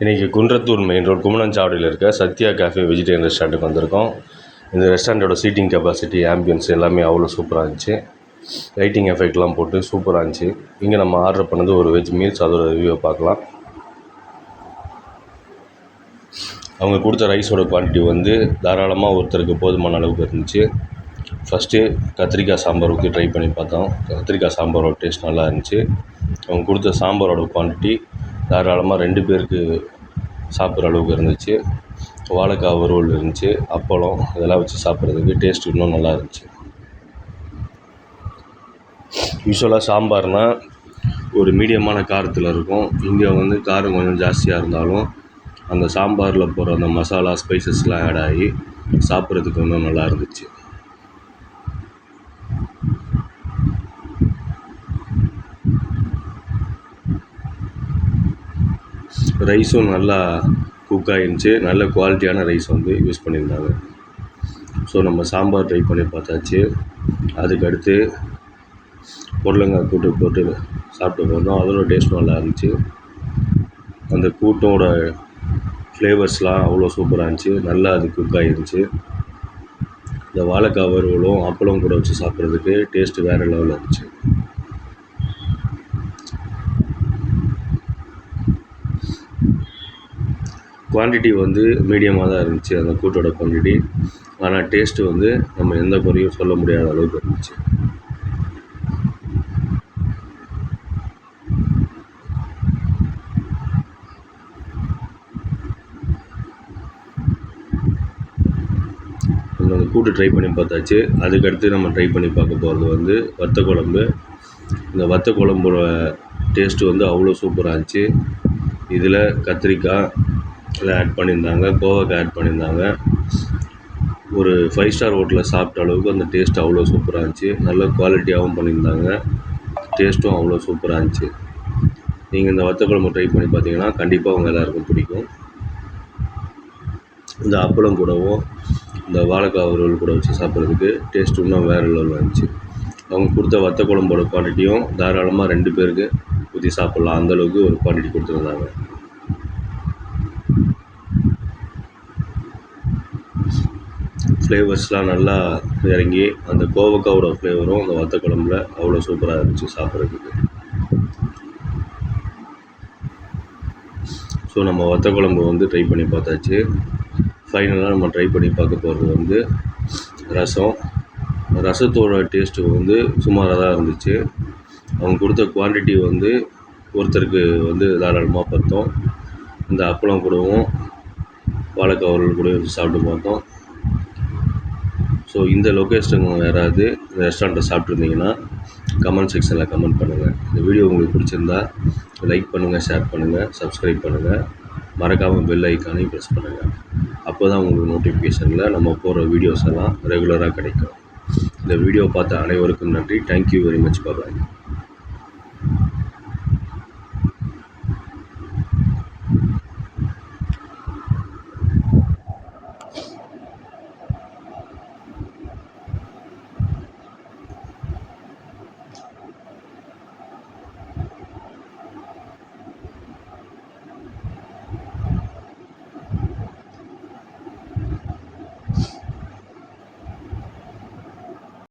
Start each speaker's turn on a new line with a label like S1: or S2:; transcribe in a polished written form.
S1: இன்றைக்கி Kundrathur main road குமணஞ்சாவடியில் இருக்க Sathya cafe vegetarian ரெஸ்டாரண்ட்டுக்கு வந்திருக்கோம். இந்த ரெஸ்டாரண்ட்டோட சீட்டிங் கெப்பாசிட்டி, ஆம்பியன்ஸ் எல்லாமே அவ்வளோ சூப்பராக இருந்துச்சு. லைட்டிங் எஃபெக்ட்லாம் போட்டு சூப்பராக இருந்துச்சு. இங்கே நம்ம ஆர்டர் பண்ணது ஒரு வெஜ் மீல்ஸ், அதோட ரிவ்யூவை பார்க்கலாம். அவங்க கொடுத்த ரைஸோட குவான்டிட்டி வந்து தாராளமாக ஒருத்தருக்கு போதுமான அளவுக்கு இருந்துச்சு. ஃபஸ்ட்டு கத்திரிக்காய் சாம்பார் ஊற்றி ட்ரை பண்ணி பார்த்தோம். கத்திரிக்காய் சாம்பாரோட டேஸ்ட் நல்லா இருந்துச்சு. அவங்க கொடுத்த சாம்பாரோட குவான்டிட்டி தாராளமாக 2 பேருக்கு சாப்பிட்ற அளவுக்கு இருந்துச்சு. வாழைக்காய் வறுவல் இருந்துச்சு, அப்பளம் இதெல்லாம் வச்சு சாப்பிட்றதுக்கு டேஸ்ட் இன்னும் நல்லா இருந்துச்சு. யூஸ்வலாக சாம்பார்னால் ஒரு மீடியமான காரத்தில் இருக்கும். இங்கே வந்து காரம் கொஞ்சம் ஜாஸ்தியாக இருந்தாலும் அந்த சாம்பாரில் போடுற அந்த மசாலா ஸ்பைசஸ்லாம் ஆட் ஆகி சாப்பிட்றதுக்கு இன்னும் நல்லா இருந்துச்சு. ரைஸும் நல்லா குக் ஆகிருந்துச்சி. நல்ல குவாலிட்டியான ரைஸ் வந்து யூஸ் பண்ணியிருந்தாங்க. ஸோ நம்ம சாம்பார் ட்ரை பண்ணி பார்த்தாச்சு. அதுக்கடுத்து பொடலங்காய் கூட்டு போட்டு சாப்பிட்டு பார்த்தோம். அதோட டேஸ்ட் நல்லா இருந்துச்சு. அந்த கூட்டோட ஃப்ளேவர்ஸ்லாம் அவ்வளோ சூப்பராக இருந்துச்சு. நல்லா அது குக் ஆகிருந்துச்சி. இந்த வாழைக்காய் வறுவலும் அப்பளம் கூட வச்சு சாப்பிட்றதுக்கு டேஸ்ட்டு வேறு லெவலில் இருந்துச்சு. குவான்டிட்டி வந்து மீடியமாக தான் இருந்துச்சு அந்த கூட்டோட குவான்டிட்டி. ஆனால் டேஸ்ட்டு வந்து நம்ம எந்த குறையும் சொல்ல முடியாத அளவுக்கு இருந்துச்சு. அந்த கூட்டு ட்ரை பண்ணி பார்த்தாச்சு. அதுக்கடுத்து நம்ம ட்ரை பண்ணி பார்க்க போகிறது வந்து வத்த குழம்பு. இந்த வத்த குழம்போட டேஸ்ட்டு வந்து அவ்வளோ சூப்பராக இருந்துச்சு. இதில் கத்திரிக்காய் ஆட் பண்ணியிருந்தாங்க, கோவக்காய் ஆட் பண்ணியிருந்தாங்க. ஒரு 5 ஸ்டார் ஹோட்டலில் சாப்பிட்ட அளவுக்கு அந்த டேஸ்ட் அவ்வளோ சூப்பராக இருந்துச்சு. நல்ல குவாலிட்டியாகவும் பண்ணியிருந்தாங்க. டேஸ்ட்டும் அவ்வளோ சூப்பராக இருந்துச்சு. நீங்கள் இந்த வத்த குழம்பு ட்ரை பண்ணி பார்த்தீங்கன்னா கண்டிப்பாக உங்கள் எல்லாருக்கும் பிடிக்கும். இந்த அப்பளம் கூடவும் இந்த வாழைக்காய் வறுவல் கூட வச்சு சாப்பிட்றதுக்கு டேஸ்ட் இன்னும் வேறு லெவலில் இருந்துச்சு. அவங்க கொடுத்த வத்த குழம்போட குவான்டிட்டியும் தாராளமாக 2 பேருக்கு ஊற்றி சாப்பிட்லாம், அந்தளவுக்கு ஒரு குவான்டிட்டி கொடுத்துருந்தாங்க. ஃப்ளேவர்ஸ்லாம் நல்லா இறங்கி அந்த கோவக்காவோட ஃப்ளேவரும் அந்த வத்த குழம்புல அவ்வளோ சூப்பராக இருந்துச்சு சாப்பிட்றதுக்கு. ஸோ நம்ம வத்த குழம்பு வந்து ட்ரை பண்ணி பார்த்தாச்சு. ஃபைனலாக நம்ம ட்ரை பண்ணி பார்க்க போகிறது வந்து ரசம். ரசத்தோட டேஸ்ட்டு வந்து சுமாராக தான் இருந்துச்சு. அவங்க கொடுத்த குவான்டிட்டி வந்து ஒருத்தருக்கு வந்து தாராளமாக பற்றும். இந்த அப்பளம் கூடவும் வாழைக்காய் வறுவல் கூட வச்சு சாப்பிட்டு பார்த்தோம். ஸோ இந்த லொக்கேஷனுக்கு யாராவது இந்த ரெஸ்டாரண்ட்டை சாப்பிட்ருந்தீங்கன்னா கமெண்ட் செக்ஷனில் கமெண்ட் பண்ணுங்கள். இந்த வீடியோ உங்களுக்கு பிடிச்சிருந்தா லைக் பண்ணுங்கள், ஷேர் பண்ணுங்கள், சப்ஸ்கிரைப் பண்ணுங்கள். மறக்காமல் பெல் ஐக்கானையும் ப்ரெஸ் பண்ணுங்கள். அப்போ தான் உங்களுக்கு நோட்டிஃபிகேஷனில் நம்ம போடுற வீடியோஸ் எல்லாம் ரெகுலராக கிடைக்கும். இந்த வீடியோ பார்த்த அனைவருக்கும் நன்றி. Thank you very much. பாய்.